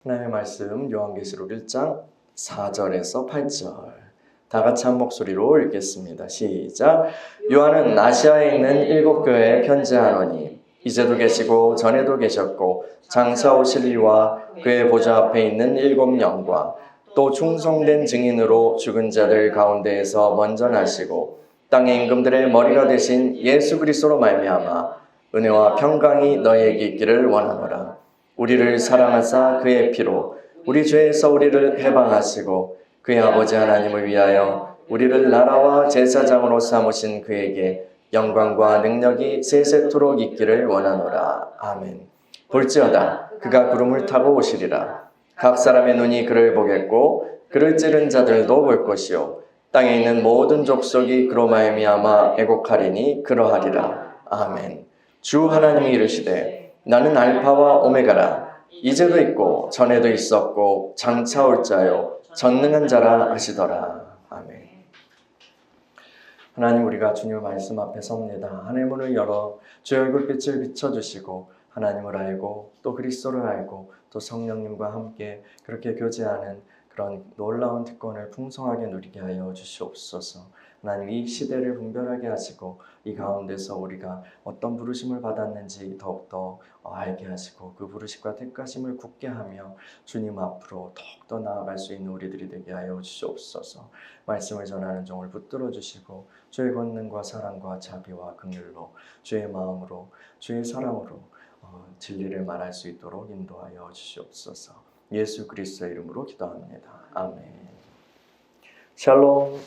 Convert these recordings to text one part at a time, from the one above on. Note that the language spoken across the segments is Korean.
하나님의 말씀 요한계시록 1장 4절에서 8절 다 같이 한 목소리로 읽겠습니다. 시작. 요한은 아시아에 있는 7교회에 편지하노니 이제도 계시고 전에도 계셨고 장차 오실 이와 그의 보좌 앞에 있는 7영과 또 충성된 증인으로 죽은 자들 가운데에서 먼저 나시고 땅의 임금들의 머리가 되신 예수 그리스도로 말미암아 은혜와 평강이 너희에게 있기를 원하노라. 우리를 사랑하사 그의 피로 우리 죄에서 우리를 해방하시고 그의 아버지 하나님을 위하여 우리를 나라와 제사장으로 삼으신 그에게 영광과 능력이 세세토록 있기를 원하노라. 아멘. 볼지어다 그가 구름을 타고 오시리라. 각 사람의 눈이 그를 보겠고 그를 찌른 자들도 볼 것이요 땅에 있는 모든 족속이 그로 말미암아 애곡하리니 그러하리라. 아멘. 주 하나님이 이르시되 나는 알파와 오메가라. 이제도 있고 전에도 있었고 장차 올 자요 전능한 자라 하시더라. 아멘. 하나님, 우리가 주님의 말씀 앞에 섭니다. 하늘의 문을 열어 주의 얼굴빛을 비춰주시고 하나님을 알고 또 그리스도를 알고 또 성령님과 함께 그렇게 교제하는 그런 놀라운 특권을 풍성하게 누리게 하여 주시옵소서. 하나님, 이 시대를 분별하게 하시고 이 가운데서 우리가 어떤 부르심을 받았는지 더욱더 알게 하시고 그 부르심과 택하심을 굳게 하며 주님 앞으로 더욱더 나아갈 수 있는 우리들이 되게 하여 주시옵소서. 말씀을 전하는 종을 붙들어 주시고 주의 권능과 사랑과 자비와 긍휼로 주의 마음으로 주의 사랑으로 진리를 말할 수 있도록 인도하여 주시옵소서. 예수 그리스도의 이름으로 기도합니다. 아멘. 샬롬.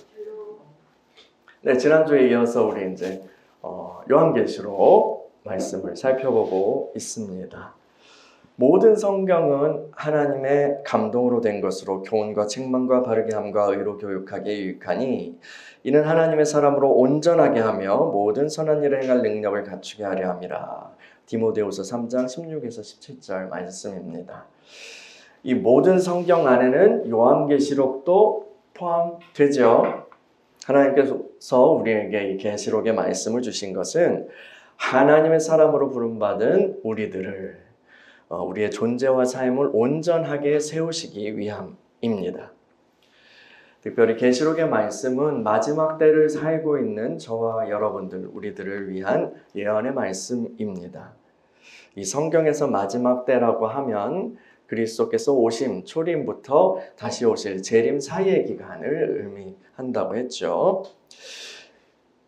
네, 지난주에 이어서 우리 이제 요한계시록 말씀을 살펴보고 있습니다. 모든 성경은 하나님의 감동으로 된 것으로 교훈과 책망과 바르게 함과 의로 교육하기에 유익하니 이는 하나님의 사람으로 온전하게 하며 모든 선한 일을 행할 능력을 갖추게 하려 함이라. 디모데후서 3장 16에서 17절 말씀입니다. 이 모든 성경 안에는 요한계시록도 포함되죠. 하나님께서 우리에게 이 계시록의 말씀을 주신 것은 하나님의 사람으로 부름받은 우리들을 우리의 존재와 삶을 온전하게 세우시기 위함입니다. 특별히 계시록의 말씀은 마지막 때를 살고 있는 저와 여러분들, 우리들을 위한 예언의 말씀입니다. 이 성경에서 마지막 때라고 하면 그리스도께서 오심, 초림부터 다시 오실 재림 사이의 기간을 의미한다고 했죠.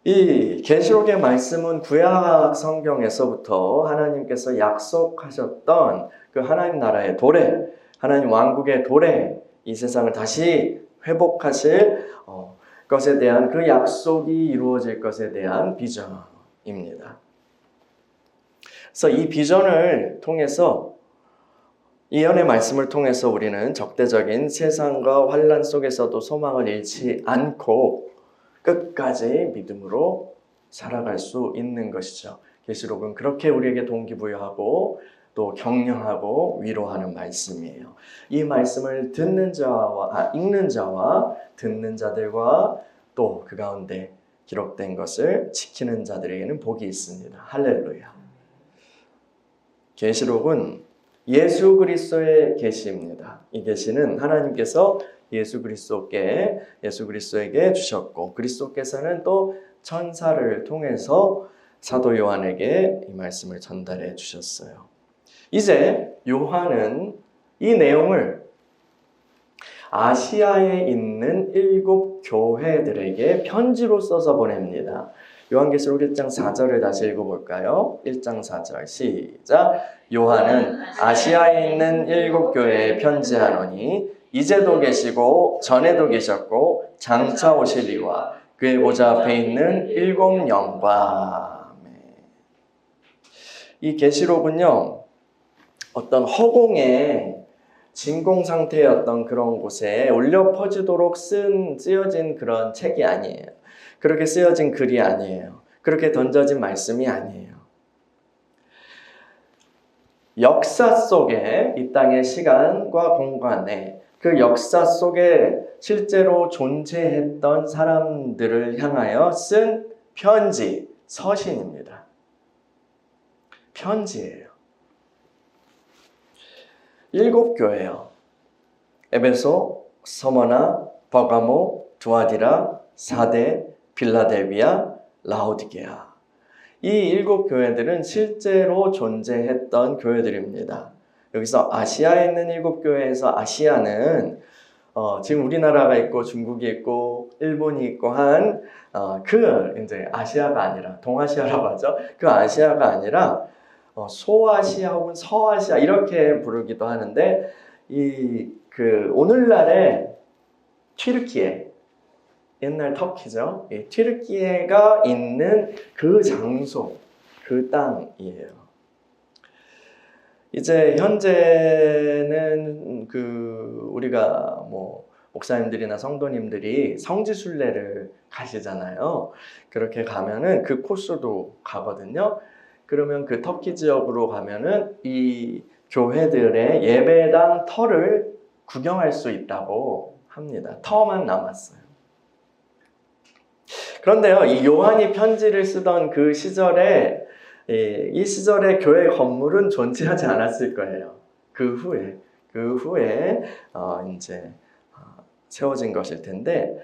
이 계시록의 말씀은 구약 성경에서부터 하나님께서 약속하셨던 그 하나님 나라의 도래, 하나님 왕국의 도래, 이 세상을 다시 회복하실 것에 대한 그 약속이 이루어질 것에 대한 비전입니다. 그래서 이 비전을 통해서 예언의 말씀을 통해서 우리는 적대적인 세상과 환난 속에서도 소망을 잃지 않고 끝까지 믿음으로 살아갈 수 있는 것이죠. 계시록은 그렇게 우리에게 동기부여하고 또 격려하고 위로하는 말씀이에요. 이 말씀을 읽는 자와 듣는 자들과 또 그 가운데 기록된 것을 지키는 자들에게는 복이 있습니다. 할렐루야. 계시록은 예수 그리스도의 계시입니다. 이 계시는 하나님께서 예수 그리스도에게 주셨고 그리스도께서는 또 천사를 통해서 사도 요한에게 이 말씀을 전달해 주셨어요. 이제 요한은 이 내용을 아시아에 있는 7교회들에게 편지로 써서 보냅니다. 요한계시록 1장 4절을 다시 읽어볼까요? 1장 4절 시작. 요한은 아시아에 있는 7교회에 편지하노니 이제도 계시고 전에도 계셨고 장차 오시리와 그의 보좌 앞에 있는 7영과. 이 계시록은요, 어떤 허공에 진공 상태였던 그런 곳에 울려 퍼지도록 쓰여진 그런 책이 아니에요. 그렇게 쓰여진 글이 아니에요. 그렇게 던져진 말씀이 아니에요. 역사 속에, 이 땅의 시간과 공간에 그 역사 속에 실제로 존재했던 사람들을 향하여 쓴 편지, 서신입니다. 편지예요. 7교회예요. 에베소, 서머나, 버가모, 두아디라, 사데, 빌라델비아, 라오디게아. 이 7교회들은 실제로 존재했던 교회들입니다. 여기서 아시아에 있는 7교회에서 아시아는 지금 우리나라가 있고 중국이 있고 일본이 있고 한 이제 아시아가 아니라 동아시아라고 하죠. 그 아시아가 아니라 소아시아 혹은 서아시아 이렇게 부르기도 하는데 오늘날의 튀르키예 옛날 터키죠. 이 튀르키예가 있는 그 장소, 그 땅이에요. 이제 현재는 우리가 목사님들이나 성도님들이 성지순례를 가시잖아요. 그렇게 가면은 그 코스도 가거든요. 그러면 그 터키 지역으로 가면은 이 교회들의 예배당 터를 구경할 수 있다고 합니다. 터만 남았어요. 그런데요, 이 요한이 편지를 쓰던 그 시절에 이 시절의 교회 건물은 존재하지 않았을 거예요. 그 후에 이제 세워진 것일 텐데,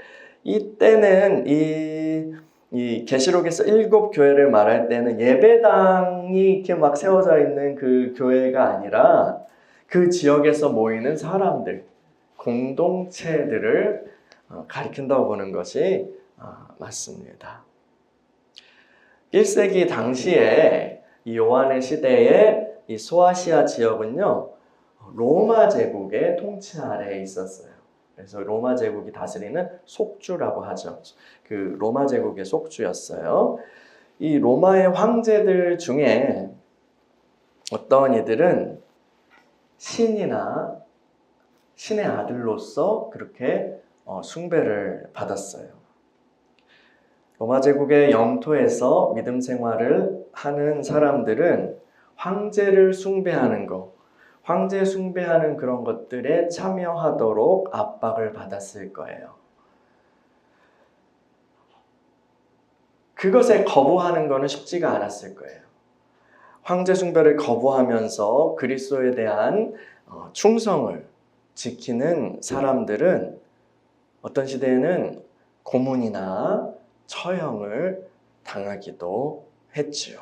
이때는 이 계시록에서 7교회를 말할 때는 예배당이 이렇게 막 세워져 있는 그 교회가 아니라 그 지역에서 모이는 사람들, 공동체들을 가리킨다고 보는 것이 맞습니다. 1세기 당시에 이 요한의 시대에 이 소아시아 지역은요, 로마 제국의 통치 아래에 있었어요. 그래서 로마 제국이 다스리는 속주라고 하죠. 그 로마 제국의 속주였어요. 이 로마의 황제들 중에 어떤 이들은 신이나 신의 아들로서 그렇게 숭배를 받았어요. 로마 제국의 영토에서 믿음 생활을 하는 사람들은 황제를 숭배하는 것, 황제 숭배하는 그런 것들에 참여하도록 압박을 받았을 거예요. 그것에 거부하는 것은 쉽지가 않았을 거예요. 황제 숭배를 거부하면서 그리스도에 대한 충성을 지키는 사람들은 어떤 시대에는 고문이나 처형을 당하기도 했지요.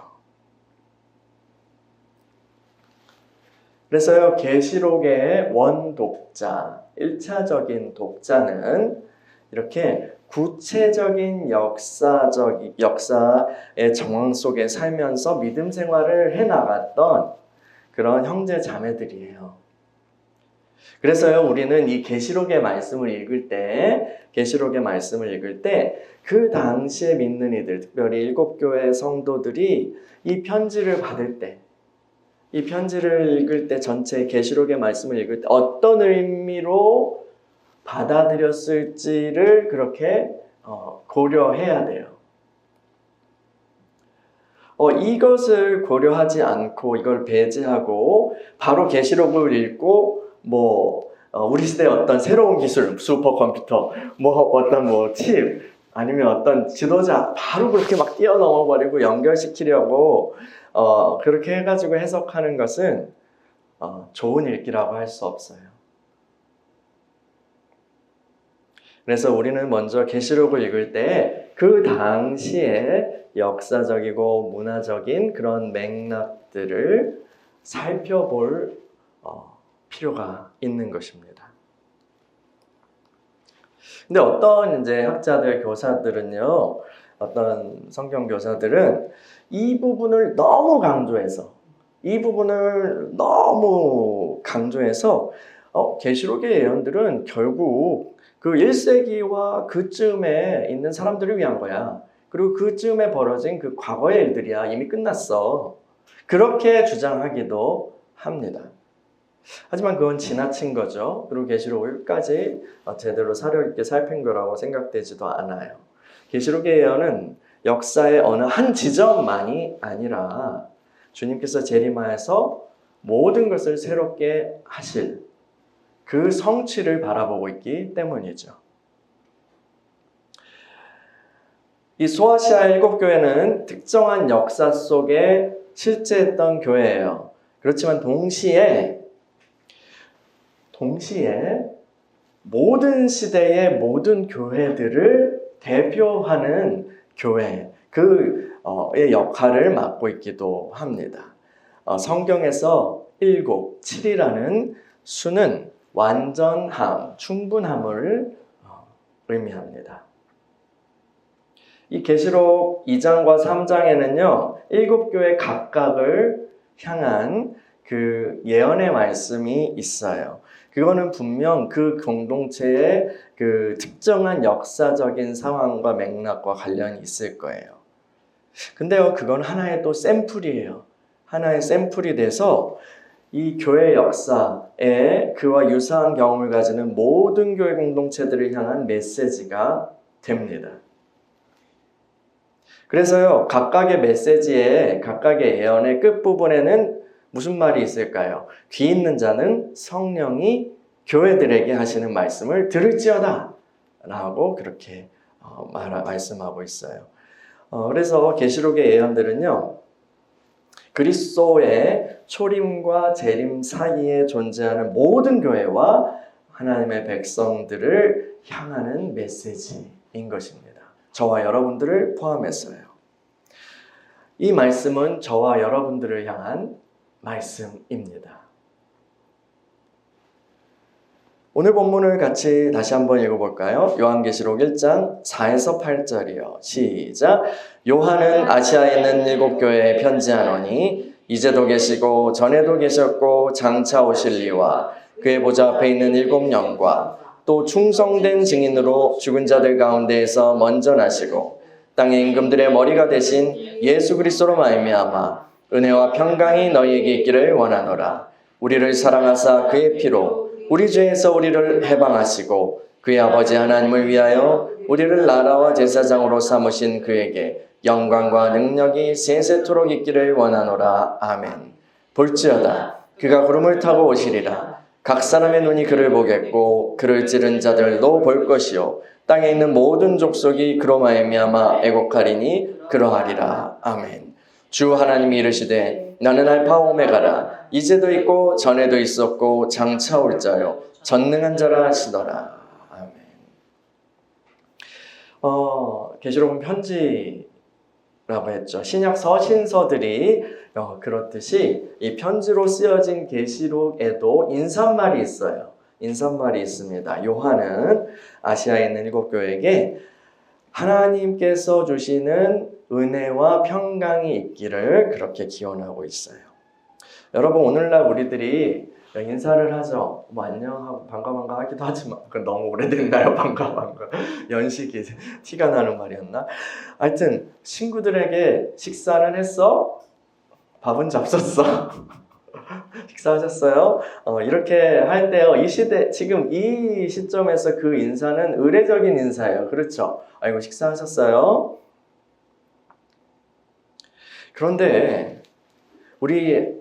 그래서요, 계시록의 원독자, 1차적인 독자는 이렇게 구체적인 역사의 정황 속에 살면서 믿음 생활을 해나갔던 그런 형제 자매들이에요. 그래서요, 우리는 이 계시록의 말씀을 읽을 때 그 당시에 믿는 이들, 특별히 7교회 성도들이 이 편지를 받을 때, 이 편지를 읽을 때, 전체 계시록의 말씀을 읽을 때 어떤 의미로 받아들였을지를 그렇게 고려해야 돼요. 이것을 고려하지 않고 이걸 배제하고 바로 계시록을 읽고 우리 시대의 어떤 새로운 기술, 슈퍼컴퓨터, 칩, 아니면 어떤 지도자 바로 그렇게 막 뛰어넘어 버리고 연결시키려고 그렇게 해가지고 해석하는 것은 좋은 읽기라고 할 수 없어요. 그래서 우리는 먼저 계시록을 읽을 때 그 당시에 역사적이고 문화적인 그런 맥락들을 살펴볼 필요가 있는 것입니다. 근데 어떤 이제 학자들, 교사들은요, 어떤 성경 교사들은 이 부분을 너무 강조해서 계시록의 예언들은 결국 그 1세기와 그쯤에 있는 사람들을 위한 거야. 그리고 그쯤에 벌어진 그 과거의 일들이야. 이미 끝났어. 그렇게 주장하기도 합니다. 하지만 그건 지나친 거죠. 그리고 계시록을까지 제대로 사려 있게 살핀 거라고 생각되지도 않아요. 계시록의 예언은 역사의 어느 한 지점만이 아니라 주님께서 재림하여서 모든 것을 새롭게 하실 그 성취를 바라보고 있기 때문이죠. 이 소아시아 7교회는 특정한 역사 속에 실제했던 교회예요. 그렇지만 동시에 동시에 모든 시대의 모든 교회들을 대표하는 교회, 의 역할을 맡고 있기도 합니다. 성경에서 7, 7이라는 수는 완전함, 충분함을 의미합니다. 이 계시록 2장과 3장에는요, 7교회 각각을 향한 그 예언의 말씀이 있어요. 그거는 분명 그 공동체의 그 특정한 역사적인 상황과 맥락과 관련이 있을 거예요. 근데요, 그건 하나의 또 샘플이에요. 하나의 샘플이 돼서 이 교회 역사에 그와 유사한 경험을 가지는 모든 교회 공동체들을 향한 메시지가 됩니다. 그래서요, 각각의 메시지의, 각각의 예언의 끝부분에는 무슨 말이 있을까요? 귀 있는 자는 성령이 교회들에게 하시는 말씀을 들을지어다 라고 그렇게 말씀하고 있어요. 그래서 계시록의 예언들은요, 그리스도의 초림과 재림 사이에 존재하는 모든 교회와 하나님의 백성들을 향하는 메시지인 것입니다. 저와 여러분들을 포함했어요. 이 말씀은 저와 여러분들을 향한 말씀입니다. 오늘 본문을 같이 다시 한번 읽어볼까요? 요한계시록 1장 4에서 8절이요. 시작! 요한은 아시아에 있는 7교회에 편지하노니 이제도 계시고 전에도 계셨고 장차 오실 이와 그의 보좌 앞에 있는 7영과 또 충성된 증인으로 죽은 자들 가운데에서 먼저 나시고 땅의 임금들의 머리가 되신 예수 그리스도로 말미암아 은혜와 평강이 너희에게 있기를 원하노라. 우리를 사랑하사 그의 피로 우리 죄에서 우리를 해방하시고 그의 아버지 하나님을 위하여 우리를 나라와 제사장으로 삼으신 그에게 영광과 능력이 세세토록 있기를 원하노라. 아멘. 볼지어다 그가 구름을 타고 오시리라. 각 사람의 눈이 그를 보겠고 그를 찌른 자들도 볼 것이요 땅에 있는 모든 족속이 그로 말미암아 애곡하리니 그러하리라. 아멘. 주 하나님이 이르시되 나는 알파와 오메가라. 이제도 있고 전에도 있었고 장차 올 자요 전능한 자라 하시더라. 아멘. 계시록은 편지라고 했죠. 신약 서신서들이 그렇듯이 이 편지로 쓰여진 계시록에도 인사말이 있어요. 인사말이 있습니다. 요한은 아시아에 있는 7교회에게 하나님께서 주시는 은혜와 평강이 있기를 그렇게 기원하고 있어요. 여러분, 오늘날 우리들이 인사를 하죠. 뭐 안녕하고 반가 하기도 하지만 그건 너무 오래됐나요? 반가 연식이 티가 나는 말이었나? 하여튼 친구들에게 식사는 했어? 밥은 잡섰어? 식사하셨어요? 이렇게 할 때요, 이 시대, 지금 이 시점에서 그 인사는 의례적인 인사예요. 그렇죠? 아이고, 식사하셨어요? 그런데, 우리,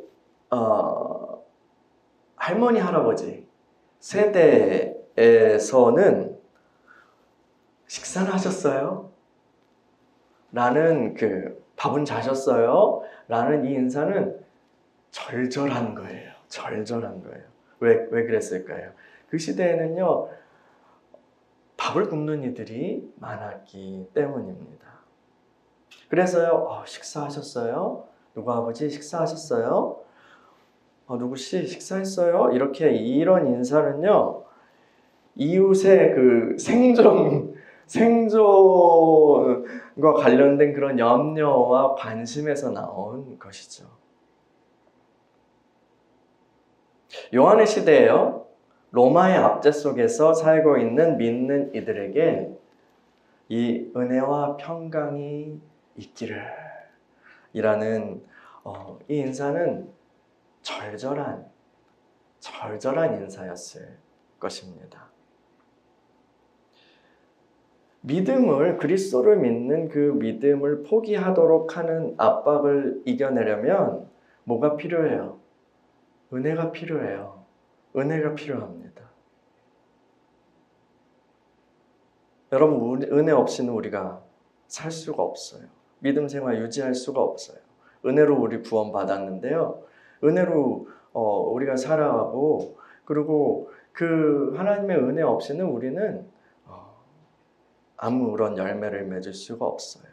할머니, 할아버지 세대에서는 식사는 하셨어요? 라는 밥은 자셨어요? 라는 이 인사는 절절한 거예요. 절절한 거예요. 왜 그랬을까요? 그 시대에는요, 밥을 굶는 이들이 많았기 때문입니다. 그래서요, 식사하셨어요? 누구 아버지 식사하셨어요? 누구씨 식사했어요? 이런 인사는요, 이웃의 생존과 관련된 그런 염려와 관심에서 나온 것이죠. 요한의 시대에요, 로마의 압제 속에서 살고 있는 믿는 이들에게 이 은혜와 평강이 있기를 이라는 이 인사는 절절한 인사였을 것입니다. 그리스도를 믿는 그 믿음을 포기하도록 하는 압박을 이겨내려면 뭐가 필요해요? 은혜가 필요해요. 은혜가 필요합니다. 여러분, 은혜 없이는 우리가 살 수가 없어요. 믿음 생활 유지할 수가 없어요. 은혜로 우리 구원 받았는데요. 은혜로 우리가 살아가고, 그리고 그 하나님의 은혜 없이는 우리는 아무런 열매를 맺을 수가 없어요.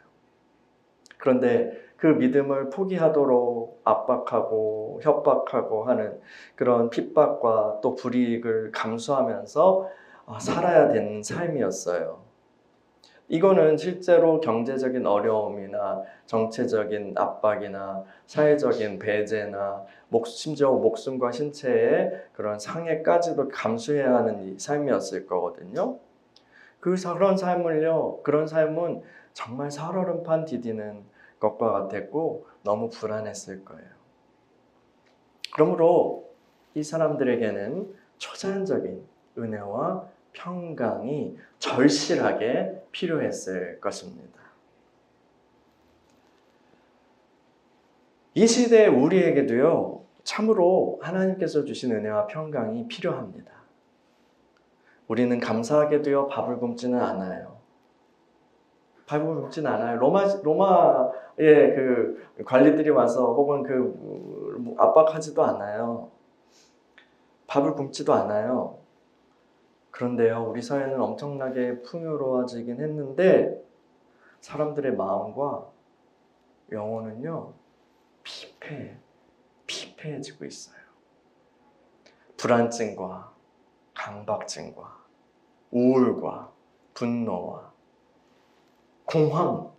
그런데 그 믿음을 포기하도록 압박하고 협박하고 하는 그런 핍박과 또 불이익을 감수하면서 살아야 되는 삶이었어요. 이거는 실제로 경제적인 어려움이나 정체적인 압박이나 사회적인 배제나 심지어 목숨과 신체의 그런 상해까지도 감수해야 하는 이 삶이었을 거거든요. 그런 삶은 정말 살얼음판 디디는 것과 같았고 너무 불안했을 거예요. 그러므로 이 사람들에게는 초자연적인 은혜와 평강이 절실하게 필요했을 것입니다. 이 시대의 우리에게도요, 참으로 하나님께서 주신 은혜와 평강이 필요합니다. 우리는 감사하게도요, 밥을 굶지는 않아요. 밥을 굶지는 않아요. 로마의 그 관리들이 와서 혹은 압박하지도 않아요. 밥을 굶지도 않아요. 그런데요, 우리 사회는 엄청나게 풍요로워지긴 했는데 사람들의 마음과 영혼은요, 피폐해지고 있어요. 불안증과 강박증과 우울과 분노와 공황,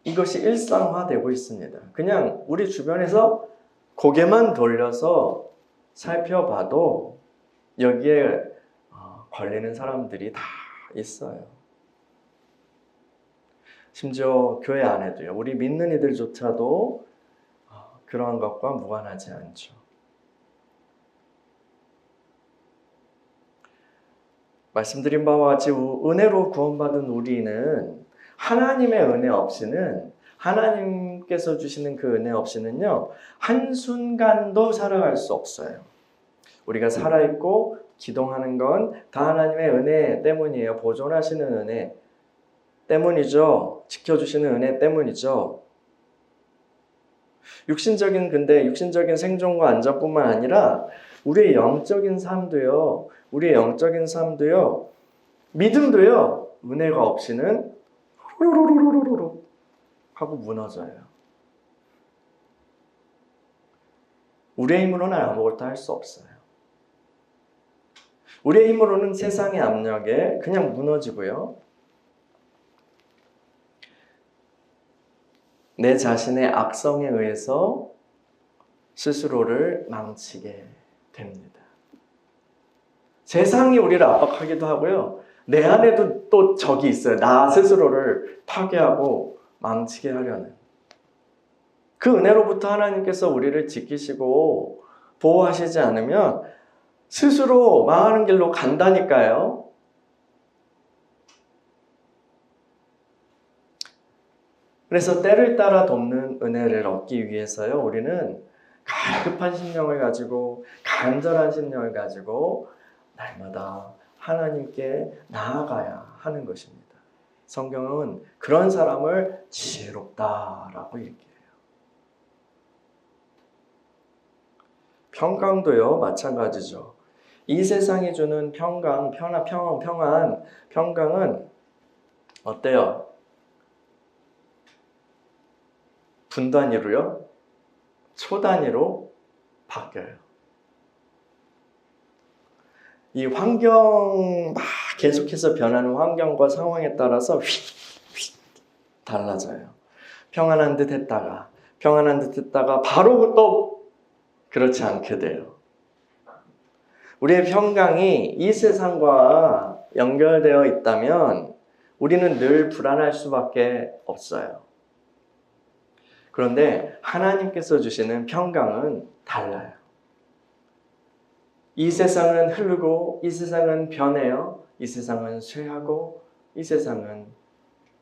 이것이 일상화되고 있습니다. 그냥 우리 주변에서 고개만 돌려서 살펴봐도 여기에 걸리는 사람들이 다 있어요. 심지어 교회 안에도요. 우리 믿는 이들조차도 그러한 것과 무관하지 않죠. 말씀드린 바와 같이 은혜로 구원받은 우리는 하나님의 은혜 없이는, 하나님께서 주시는 그 은혜 없이는요, 한순간도 살아갈 수 없어요. 우리가 살아있고 기동하는 건 다 하나님의 은혜 때문이에요. 보존하시는 은혜 때문이죠. 지켜주시는 은혜 때문이죠. 육신적인 생존과 안전뿐만 아니라 우리의 영적인 삶도요, 믿음도요, 은혜가 없이는 후루루루루루 하고 무너져요. 우리의 힘으로는 아무것도 할 수 없어요. 우리의 힘으로는 세상의 압력에 그냥 무너지고요. 내 자신의 악성에 의해서 스스로를 망치게 됩니다. 세상이 우리를 압박하기도 하고요. 내 안에도 또 적이 있어요. 나 스스로를 파괴하고 망치게 하려는. 그 은혜로부터 하나님께서 우리를 지키시고 보호하시지 않으면 스스로 망하는 길로 간다니까요. 그래서 때를 따라 돕는 은혜를 얻기 위해서요, 우리는 갈급한 심령을 가지고, 간절한 심령을 가지고 날마다 하나님께 나아가야 하는 것입니다. 성경은 그런 사람을 지혜롭다라고 얘기해요. 평강도요, 마찬가지죠. 이 세상이 주는 평강은 어때요? 분 단위로요? 초 단위로 바뀌어요. 이 환경, 계속해서 변하는 환경과 상황에 따라서 달라져요. 평안한 듯 했다가 바로 또 그렇지 않게 돼요. 우리의 평강이 이 세상과 연결되어 있다면 우리는 늘 불안할 수밖에 없어요. 그런데 하나님께서 주시는 평강은 달라요. 이 세상은 흐르고, 이 세상은 변해요. 이 세상은 쇠하고, 이 세상은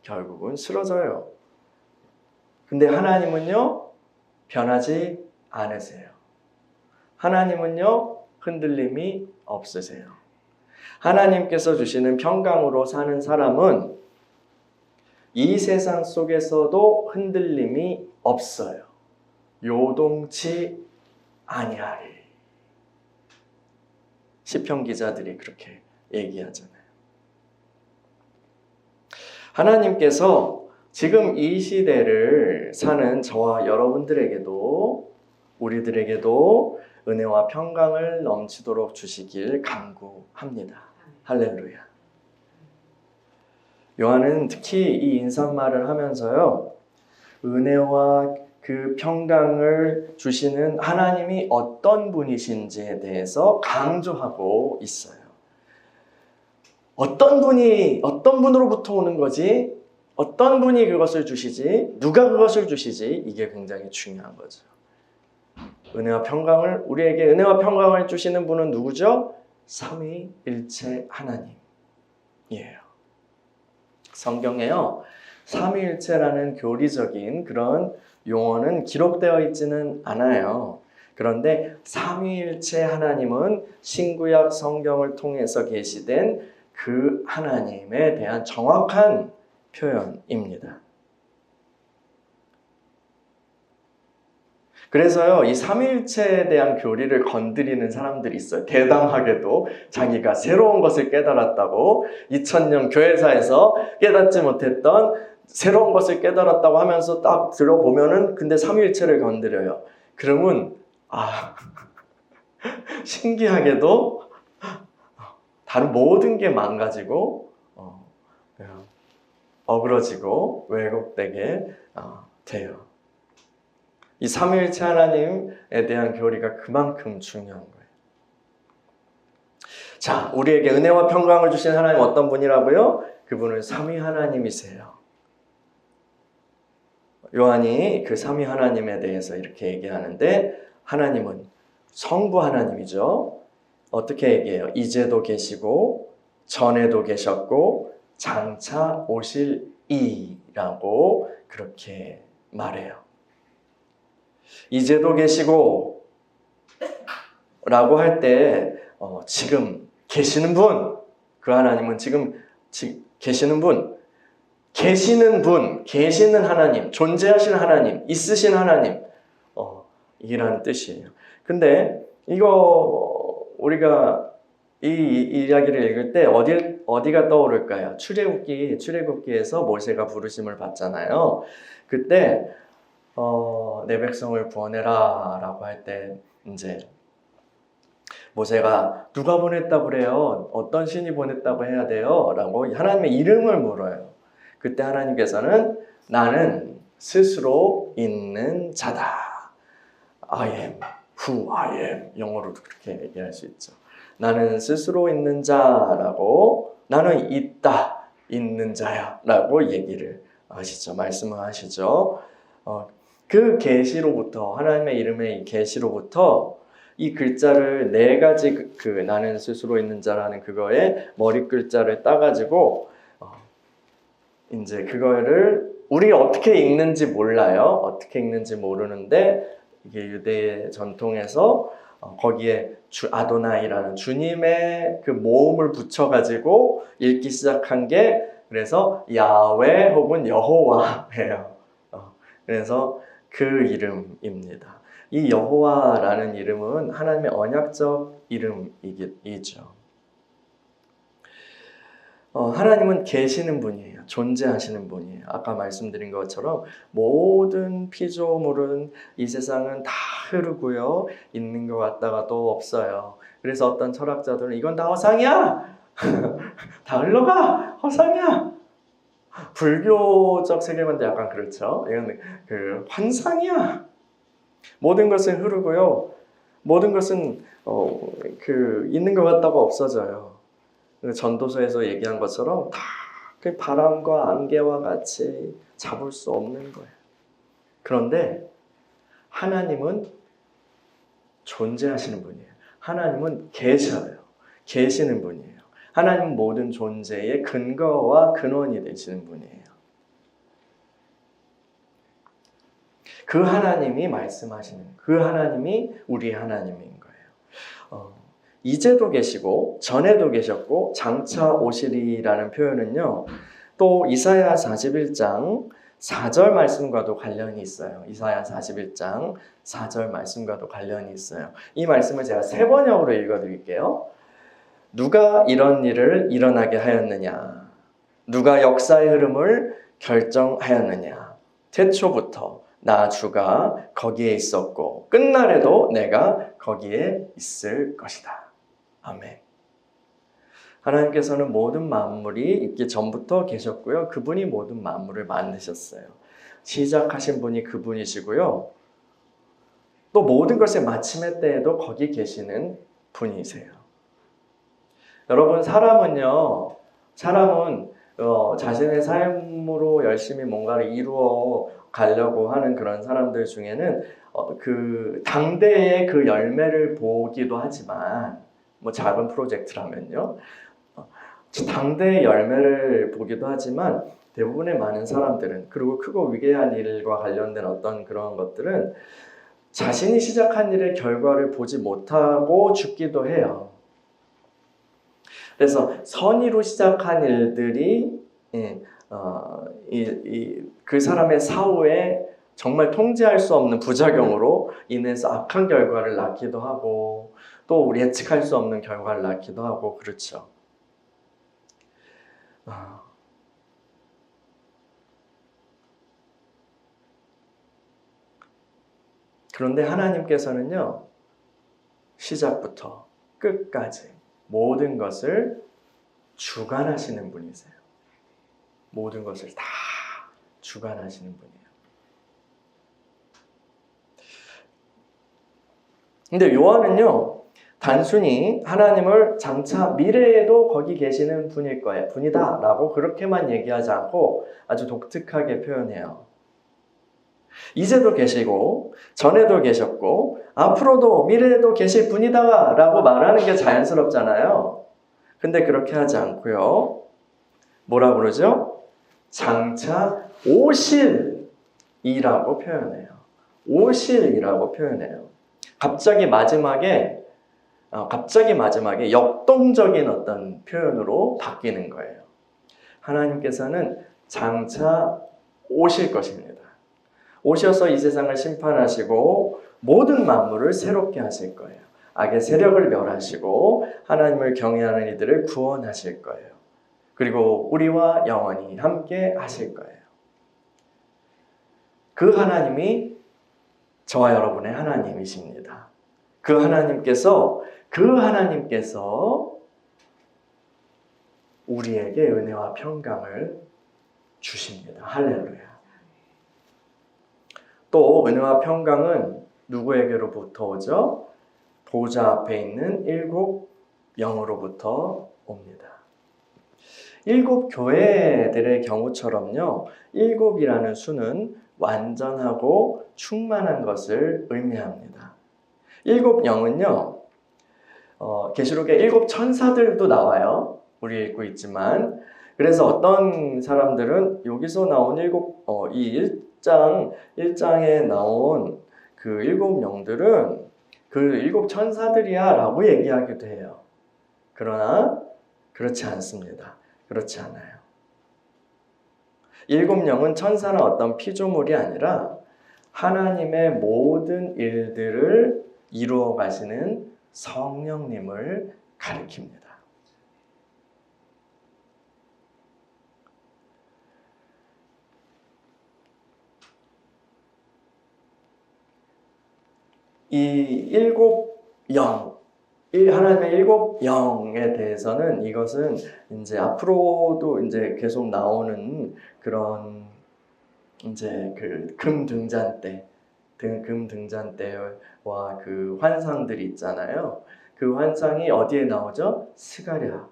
결국은 쓰러져요. 근데 하나님은요, 변하지 않으세요. 하나님은요, 흔들림이 없으세요. 하나님께서 주시는 평강으로 사는 사람은 이 세상 속에서도 흔들림이 없어요. 요동치 아니하리. 시편 기자들이 그렇게 얘기하잖아요. 하나님께서 지금 이 시대를 사는 저와 여러분들에게도 우리들에게도 은혜와 평강을 넘치도록 주시길 간구합니다. 할렐루야. 요한은 특히 이 인사말을 하면서요, 은혜와 그 평강을 주시는 하나님이 어떤 분이신지에 대해서 강조하고 있어요. 어떤 분으로부터 오는 거지? 어떤 분이 그것을 주시지? 누가 그것을 주시지? 이게 굉장히 중요한 거죠. 우리에게 은혜와 평강을 주시는 분은 누구죠? 삼위일체 하나님이에요. 성경에요, 삼위일체라는 교리적인 그런 용어는 기록되어 있지는 않아요. 그런데 삼위일체 하나님은 신구약 성경을 통해서 계시된 그 하나님에 대한 정확한 표현입니다. 그래서요, 이 삼위일체에 대한 교리를 건드리는 사람들이 있어요. 대담하게도 자기가 새로운 것을 깨달았다고, 2000년 교회사에서 깨닫지 못했던 새로운 것을 깨달았다고 하면서 딱 들어보면은 근데 삼위일체를 건드려요. 그러면 신기하게도 다른 모든 게 망가지고 어그러지고 왜곡되게 돼요. 이 삼위일체 하나님에 대한 교리가 그만큼 중요한 거예요. 자, 우리에게 은혜와 평강을 주신 하나님 어떤 분이라고요? 그분은 삼위 하나님이세요. 요한이 그 삼위 하나님에 대해서 이렇게 얘기하는데, 하나님은 성부 하나님이죠. 어떻게 얘기해요? 이제도 계시고 전에도 계셨고 장차 오실 이라고 그렇게 말해요. 이제도 계시고 라고 할 때 지금 계시는 분, 그 하나님은 지금 계시는 분, 계시는 하나님, 존재하시는 하나님, 있으신 하나님, 이라는 뜻이에요. 근데 이거 우리가 이 이야기를 읽을 때 어디가 떠오를까요? 출애굽기에서 모세가 부르심을 받잖아요. 그때 내 백성을 구원해라 라고 할 때 이제 모세가 누가 보냈다고 그래요? 어떤 신이 보냈다고 해야 돼요? 라고 하나님의 이름을 물어요. 그때 하나님께서는 나는 스스로 있는 자다. I am who I am. 영어로도 그렇게 얘기할 수 있죠. 나는 스스로 있는 자라고, 나는 있는 자야 라고 얘기를 하시죠. 말씀을 하시죠. 그 계시로부터, 하나님의 이름의 이 계시로부터 이 글자를 네 가지 나는 스스로 있는 자라는 그거에 머리 글자를 따가지고 이제 그거를 우리가 어떻게 읽는지 몰라요. 어떻게 읽는지 모르는데 이게 유대의 전통에서 거기에 아도나이라는 주님의 그 모음을 붙여가지고 읽기 시작한 게, 그래서 야훼 혹은 여호와예요. 그래서 그 이름입니다. 이 여호와라는 이름은 하나님의 언약적 이름이죠. 하나님은 계시는 분이에요. 존재하시는 분이에요. 아까 말씀드린 것처럼 모든 피조물은 이 세상은 다 흐르고요. 있는 것 같다가 또 없어요. 그래서 어떤 철학자들은 이건 다 허상이야! 다 흘러가! 허상이야! 불교적 세계관도 약간 그렇죠. 이건 그 환상이야! 모든 것은 흐르고요. 모든 것은 있는 것 같다가 없어져요. 전도서에서 얘기한 것처럼 다 그 바람과 안개와 같이 잡을 수 없는 거예요. 그런데 하나님은 존재하시는 분이에요. 하나님은 계시는 분이에요. 하나님은 모든 존재의 근거와 근원이 되시는 분이에요. 그 하나님이 말씀하시는, 그 하나님이 우리 하나님인 거예요. 이제도 계시고 전에도 계셨고 장차 오시리라는 표현은요, 또 이사야 41장 4절 말씀과도 관련이 있어요. 이사야 41장 4절 말씀과도 관련이 있어요. 이 말씀을 제가 3번역으로 읽어드릴게요. 누가 이런 일을 일어나게 하였느냐? 누가 역사의 흐름을 결정하였느냐? 태초부터 나 주가 거기에 있었고 끝날에도 내가 거기에 있을 것이다. 아멘. 하나님께서는 모든 만물이 있기 전부터 계셨고요. 그분이 모든 만물을 만드셨어요. 시작하신 분이 그분이시고요. 또 모든 것의 마침의 때에도 거기 계시는 분이세요. 여러분, 사람은 자신의 삶으로 열심히 뭔가를 이루어 가려고 하는 그런 사람들 중에는 그 당대의 그 열매를 보기도 하지만, 뭐 작은 프로젝트라면요, 당대의 열매를 보기도 하지만 대부분의 많은 사람들은, 그리고 크고 위대한 일과 관련된 어떤 그런 것들은 자신이 시작한 일의 결과를 보지 못하고 죽기도 해요. 그래서 선의로 시작한 일들이 그 사람의 사후에 정말 통제할 수 없는 부작용으로 인해서 악한 결과를 낳기도 하고, 또 우리 예측할 수 없는 결과를 낳기도 하고 그렇죠. 그런데 하나님께서는요, 시작부터 끝까지 모든 것을 주관하시는 분이세요. 모든 것을 다 주관하시는 분이에요. 근데 요한은요, 단순히 하나님을 장차 미래에도 거기 계시는 분일 거예요. 분이다 라고 그렇게만 얘기하지 않고 아주 독특하게 표현해요. 이제도 계시고 전에도 계셨고 앞으로도 미래에도 계실 분이다 라고 말하는 게 자연스럽잖아요. 근데 그렇게 하지 않고요, 뭐라 그러죠? 장차 오실이라고 표현해요. 오실이라고 표현해요. 갑자기 마지막에 역동적인 어떤 표현으로 바뀌는 거예요. 하나님께서는 장차 오실 것입니다. 오셔서 이 세상을 심판하시고 모든 만물을 새롭게 하실 거예요. 악의 세력을 멸하시고 하나님을 경외하는 이들을 구원하실 거예요. 그리고 우리와 영원히 함께 하실 거예요. 그 하나님이 저와 여러분의 하나님이십니다. 그 하나님께서 우리에게 은혜와 평강을 주십니다. 할렐루야. 또 은혜와 평강은 누구에게로부터 오죠? 보좌 앞에 있는 일곱 영으로부터 옵니다. 일곱 교회들의 경우처럼요, 일곱이라는 수는 완전하고 충만한 것을 의미합니다. 일곱 영은요, 계시록에 일곱 천사들도 나와요. 우리 읽고 있지만. 그래서 어떤 사람들은 여기서 나온 이 1장에 나온 그 일곱 영들은 그 일곱 천사들이야 라고 얘기하기도 해요. 그러나 그렇지 않습니다. 그렇지 않아요. 일곱 영은 천사나 어떤 피조물이 아니라 하나님의 모든 일들을 이루어 가시는 성령님을 가리킵니다. 이 일곱 영, 하나님의 일곱 영에 대해서는 이것은 이제 앞으로도 이제 계속 나오는 그런 이제 그 금 등잔대와 그 환상들이 있잖아요. 그 환상이 어디에 나오죠? 스가랴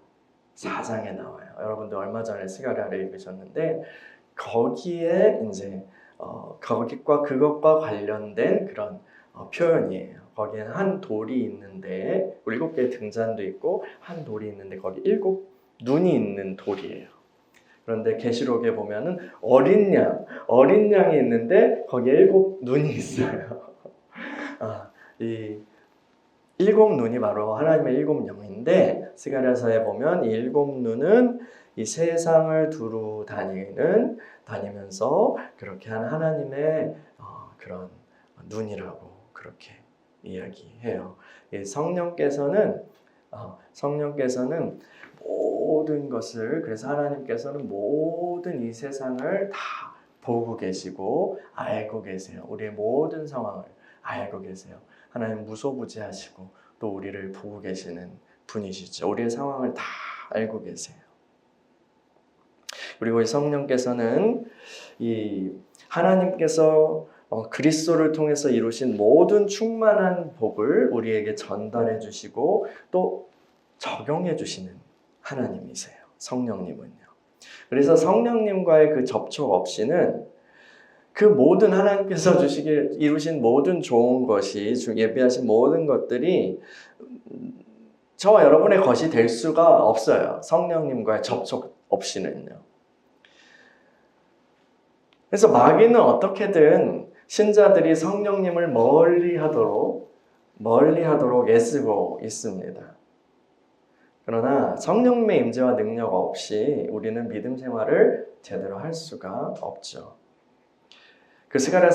4장에 나와요. 여러분들 얼마 전에 스가랴를 읽으셨는데 거기에 이제 그것과 관련된 그런 표현이에요. 거기에는 한 돌이 있는데 일곱 개의 등잔도 있고 한 돌이 있는데 거기 일곱 눈이 있는 돌이에요. 그런데 계시록에 보면은 어린 양이 있는데 거기에 일곱 눈이 있어요. 이 일곱 눈이 바로 하나님의 일곱 영인데 스가랴서에 보면 이 일곱 눈은 이 세상을 두루 다니면서 그렇게 한 하나님의 그런 눈이라고 그렇게 이야기해요. 성령께서는 성령께서는 모든 것을, 그래서 하나님께서는 모든 이 세상을 다 보고 계시고 알고 계세요. 우리의 모든 상황을 알고 계세요. 하나님 무소부지하시고 또 우리를 보고 계시는 분이시죠. 우리의 상황을 다 알고 계세요. 그리고 이 성령께서는 이 하나님께서 그리스도를 통해서 이루신 모든 충만한 복을 우리에게 전달해 주시고 또 적용해 주시는 하나님이세요. 성령님은요. 그래서 성령님과의 그 접촉 없이는 그 모든 하나님께서 이루신 모든 좋은 것이, 예비하신 모든 것들이 저와 여러분의 것이 될 수가 없어요. 성령님과의 접촉 없이는요. 그래서 마귀는 어떻게든 신자들이 성령님을 멀리하도록 애쓰고 있습니다. 그러나 성령님의 임재와 능력 없이 우리는 믿음 생활을 제대로 할 수가 없죠. 그 스가랴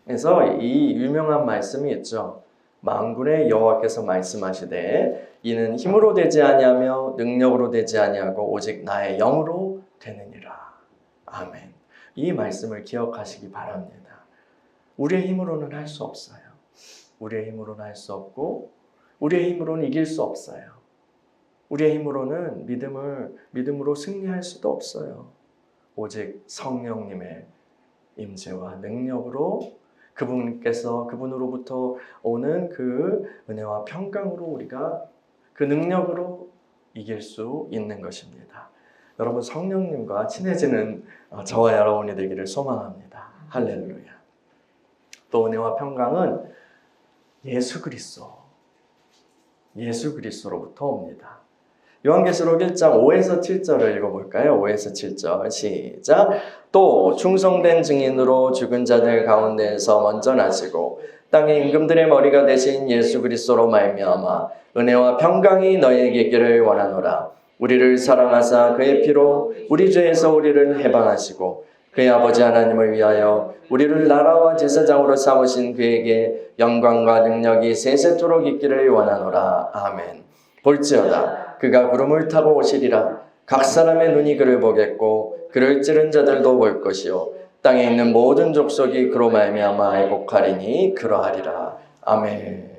4장에서 이 유명한 말씀이 있죠. 만군의 여호와께서 말씀하시되 이는 힘으로 되지 아니하며 능력으로 되지 아니하고 오직 나의 영으로 되느니라. 아멘. 이 말씀을 기억하시기 바랍니다. 우리의 힘으로는 할 수 없어요. 우리의 힘으로는 할 수 없고 우리의 힘으로는 이길 수 없어요. 우리의 힘으로는 믿음으로 승리할 수도 없어요. 오직 성령님의 임재와 능력으로 그분으로부터 오는 그 은혜와 평강으로 우리가 그 능력으로 이길 수 있는 것입니다. 여러분 성령님과 친해지는 저와 여러분이 되기를 소망합니다. 할렐루야. 또 은혜와 평강은 예수 그리스도로부터 옵니다. 요한계시록 1장 5에서 7절을 읽어볼까요? 5에서 7절 시작. 또 충성된 증인으로 죽은 자들 가운데에서 먼저 나시고 땅의 임금들의 머리가 되신 예수 그리스도로 말미암아 은혜와 평강이 너희에게 있기를 원하노라. 우리를 사랑하사 그의 피로 우리 죄에서 우리를 해방하시고 그의 아버지 하나님을 위하여 우리를 나라와 제사장으로 삼으신 그에게 영광과 능력이 세세토록 있기를 원하노라. 아멘. 볼지어다 그가 구름을 타고 오시리라. 각 사람의 눈이 그를 보겠고 그를 찌른 자들도 볼 것이요 땅에 있는 모든 족속이 그로 말미암아 애곡하리니 그러하리라. 아멘.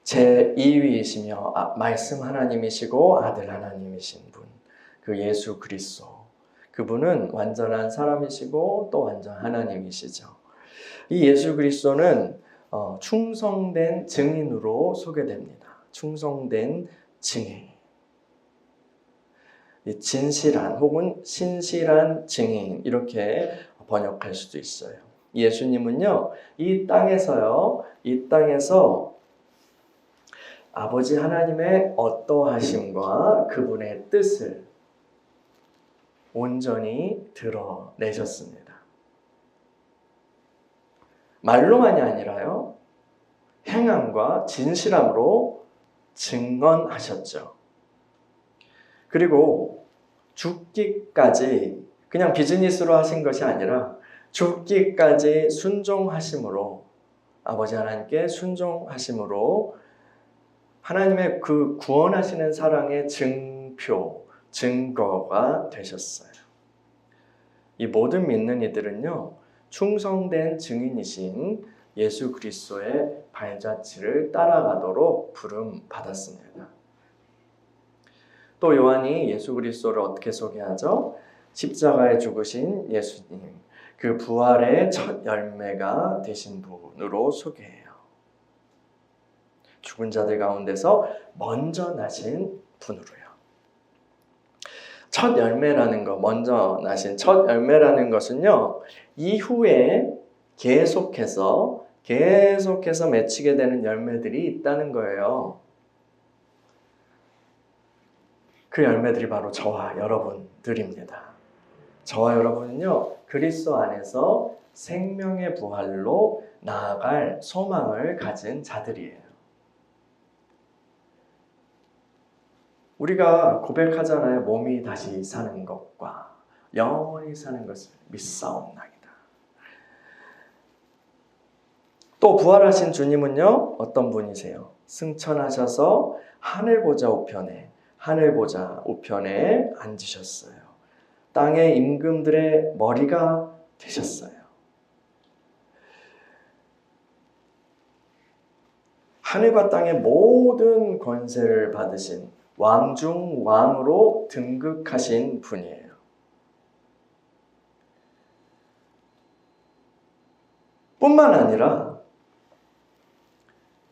제2위이시며 말씀 하나님이시고 아들 하나님이신 분, 그 예수 그리스도. 그분은 완전한 사람이시고 또 완전 하나님이시죠. 이 예수 그리스도는 충성된 증인으로 소개됩니다. 충성된 증인. 진실한 혹은 신실한 증인 이렇게 번역할 수도 있어요. 예수님은요, 이 땅에서 아버지 하나님의 어떠하심과 그분의 뜻을 온전히 드러내셨습니다. 말로만이 아니라요, 행함과 진실함으로 증언하셨죠. 그리고 죽기까지 그냥 비즈니스로 하신 것이 아니라 죽기까지 순종하심으로, 아버지 하나님께 순종하심으로 하나님의 그 구원하시는 사랑의 증거가 되셨어요. 이 모든 믿는 이들은요, 충성된 증인이신 예수 그리스도의 발자취를 따라가도록 부름 받았습니다. 또 요한이 예수 그리스도를 어떻게 소개하죠? 십자가에 죽으신 예수님, 그 부활의 첫 열매가 되신 분으로 소개해요. 죽은 자들 가운데서 먼저 나신 분으로요. 첫 열매라는 것, 먼저 나신 첫 열매라는 것은요, 이후에 계속해서 맺히게 되는 열매들이 있다는 거예요. 그 열매들이 바로 저와 여러분들입니다. 저와 여러분은요, 그리스도 안에서 생명의 부활로 나아갈 소망을 가진 자들이에요. 우리가 고백하잖아요. 몸이 다시 사는 것과 영원히 사는 것을 믿사옵나이다. 또 부활하신 주님은요, 어떤 분이세요? 승천하셔서 하늘보좌 우편에 앉으셨어요. 땅의 임금들의 머리가 되셨어요. 하늘과 땅의 모든 권세를 받으신 왕 중 왕으로 등극하신 분이에요. 뿐만 아니라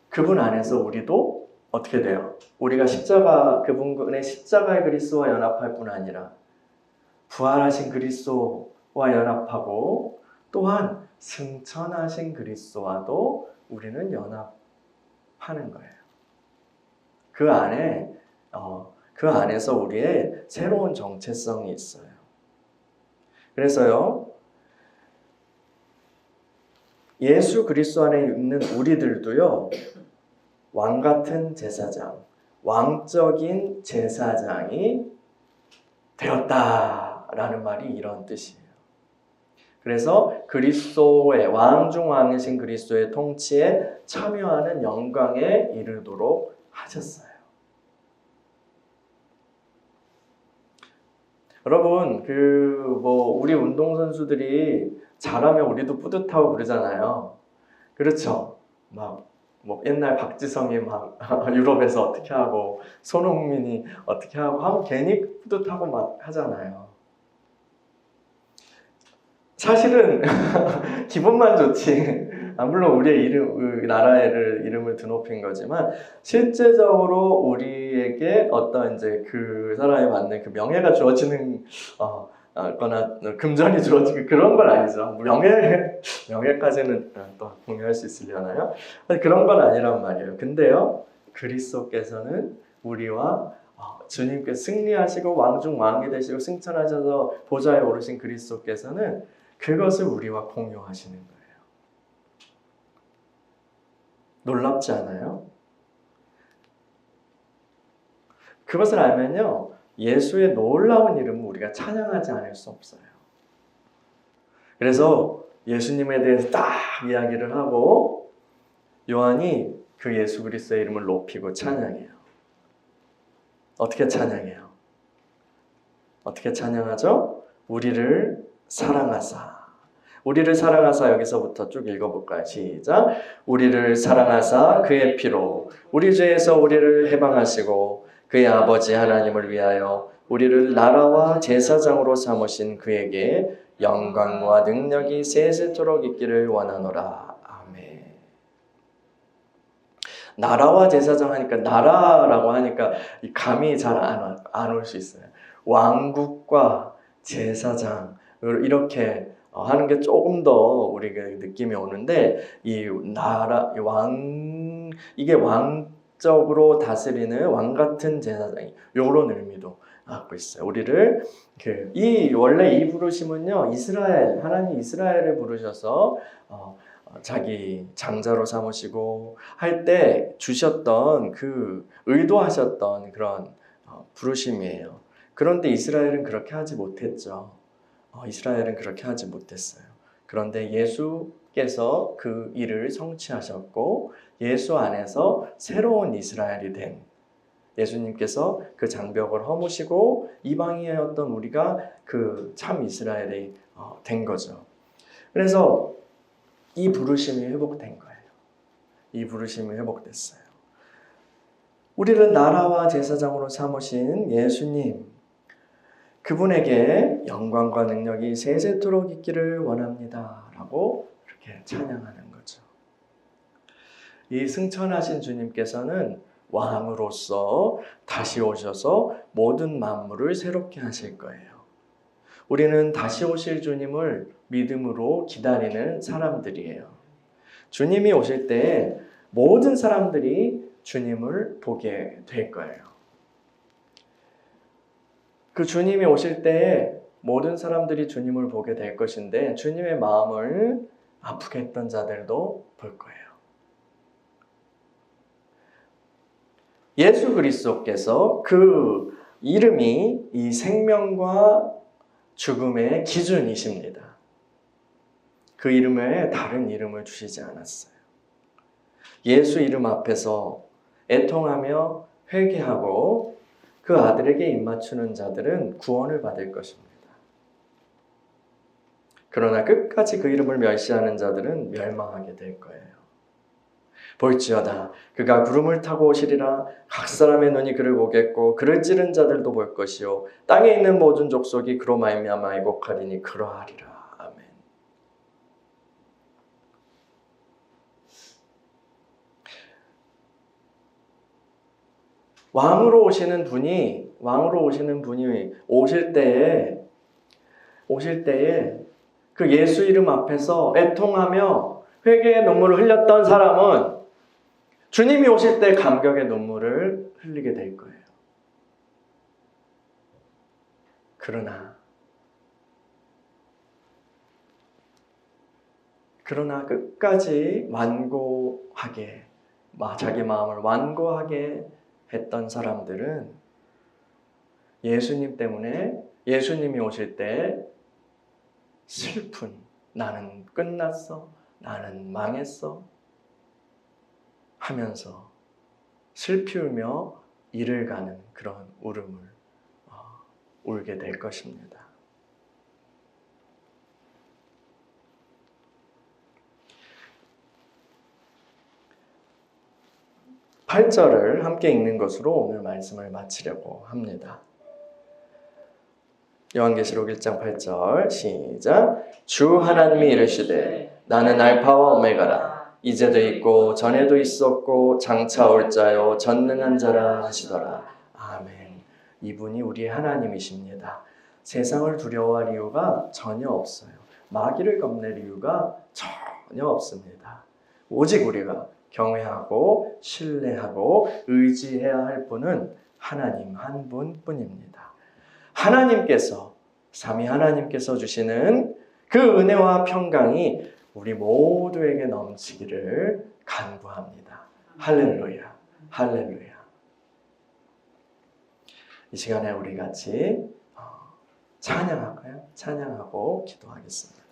그분 안에서 우리도 어떻게 돼요? 우리가 그분의 십자가의 그리스도와 연합할 뿐 아니라 부활하신 그리스도와 연합하고 또한 승천하신 그리스도와도 우리는 연합하는 거예요. 그 안에서 우리의 새로운 정체성이 있어요. 그래서요, 예수 그리스도 안에 있는 우리들도요, 왕 같은 제사장, 왕적인 제사장이 되었다라는 말이 이런 뜻이에요. 그래서 그리스도의 왕 중 왕이신 그리스도의 통치에 참여하는 영광에 이르도록 하셨어요. 여러분, 우리 운동선수들이 잘하면 우리도 뿌듯하고 그러잖아요. 그렇죠? 옛날 박지성이 유럽에서 어떻게 하고, 손흥민이 어떻게 하고 하면 괜히 뿌듯하고 막 하잖아요. 사실은 기분만 좋지. 물론 우리의 나라의 이름을 드높인 거지만 실제적으로 우리에게 어떤 이제 그 사람에 맞는 그 명예가 주어지는 거나 금전이 주어지는 그런 건 아니죠. 명예까지는 또 공유할 수 있으려나요? 그런 건 아니란 말이에요. 근데요, 그리스도께서는 우리와 주님께 승리하시고 왕중 왕이 되시고 승천하셔서 보좌에 오르신 그리스도께서는 그것을 우리와 공유하시는 거예요. 놀랍지 않아요? 그것을 알면요, 예수의 놀라운 이름을 우리가 찬양하지 않을 수 없어요. 그래서 예수님에 대해서 딱 이야기를 하고 요한이 그 예수 그리스도의 이름을 높이고 찬양해요. 어떻게 찬양해요? 어떻게 찬양하죠? 우리를 사랑하사. 우리를 사랑하사 여기서부터 쭉 읽어볼까요? 시작. 우리를 사랑하사 그의 피로 우리 죄에서 우리를 해방하시고 그의 아버지 하나님을 위하여 우리를 나라와 제사장으로 삼으신 그에게 영광과 능력이 세세토록 있기를 원하노라. 아멘. 나라와 제사장 하니까, 나라라고 하니까 감이 잘 안 올 수 있어요. 왕국과 제사장 이렇게 하는 게 조금 더 우리가 느낌이 오는데, 이게 왕적으로 다스리는 왕 같은 제사장이 이런 의미도 갖고 있어요. 우리를 원래 이 부르심은요, 하나님 이스라엘을 부르셔서 자기 장자로 삼으시고 할 때 주셨던 의도하셨던 그런 부르심이에요. 그런데 이스라엘은 그렇게 하지 못했죠. 이스라엘은 그렇게 하지 못했어요. 그런데 예수께서 그 일을 성취하셨고 예수 안에서 새로운 이스라엘이 된 예수님께서 그 장벽을 허무시고 이방인이었던 우리가 그 참 이스라엘이 된 거죠. 그래서 이 부르심이 회복된 거예요. 이 부르심이 회복됐어요. 우리를 나라와 제사장으로 삼으신 예수님, 그분에게 영광과 능력이 세세토록 있기를 원합니다. 라고 이렇게 찬양하는 거죠. 이 승천하신 주님께서는 왕으로서 다시 오셔서 모든 만물을 새롭게 하실 거예요. 우리는 다시 오실 주님을 믿음으로 기다리는 사람들이에요. 주님이 오실 때 모든 사람들이 주님을 보게 될 거예요. 그 주님이 오실 때에 모든 사람들이 주님을 보게 될 것인데 주님의 마음을 아프게 했던 자들도 볼 거예요. 예수 그리스도께서 그 이름이 이 생명과 죽음의 기준이십니다. 그 이름에 다른 이름을 주시지 않았어요. 예수 이름 앞에서 애통하며 회개하고 그 아들에게 입맞추는 자들은 구원을 받을 것입니다. 그러나 끝까지 그 이름을 멸시하는 자들은 멸망하게 될 거예요. 볼지어다 그가 구름을 타고 오시리라. 각 사람의 눈이 그를 보겠고 그를 찌른 자들도 볼 것이요 땅에 있는 모든 족속이 그로 말미암아 애곡하리니 그러하리라. 아멘. 왕으로 오시는 분이 오실 때에 그 예수 이름 앞에서 애통하며 회개의 눈물을 흘렸던 사람은 주님이 오실 때 감격의 눈물을 흘리게 될 거예요. 그러나 끝까지 자기 마음을 완고하게 했던 사람들은 예수님 때문에 예수님이 오실 때 슬픈 나는 끝났어, 나는 망했어 하면서 슬피 울며 이를 가는 그런 울음을 울게 될 것입니다. 팔 8절을 함께 읽는 것으로 오늘 말씀을 마치려고 합니다. 요한계시록 1장 8절 시작. 주 하나님이 이르시되 나는 알파와 오메가라. 이제도 있고 전에도 있었고 장차 올 자요 전능한 자라 하시더라. 아멘. 이분이 우리의 하나님이십니다. 세상을 두려워할 이유가 전혀 없어요. 마귀를 겁낼 이유가 전혀 없습니다. 오직 우리가 경외하고 신뢰하고 의지해야 할 분은 하나님 한 분뿐입니다. 삼위 하나님께서 주시는 그 은혜와 평강이 우리 모두에게 넘치기를 간구합니다. 할렐루야, 할렐루야. 이 시간에 우리 같이 찬양할까요? 찬양하고 기도하겠습니다.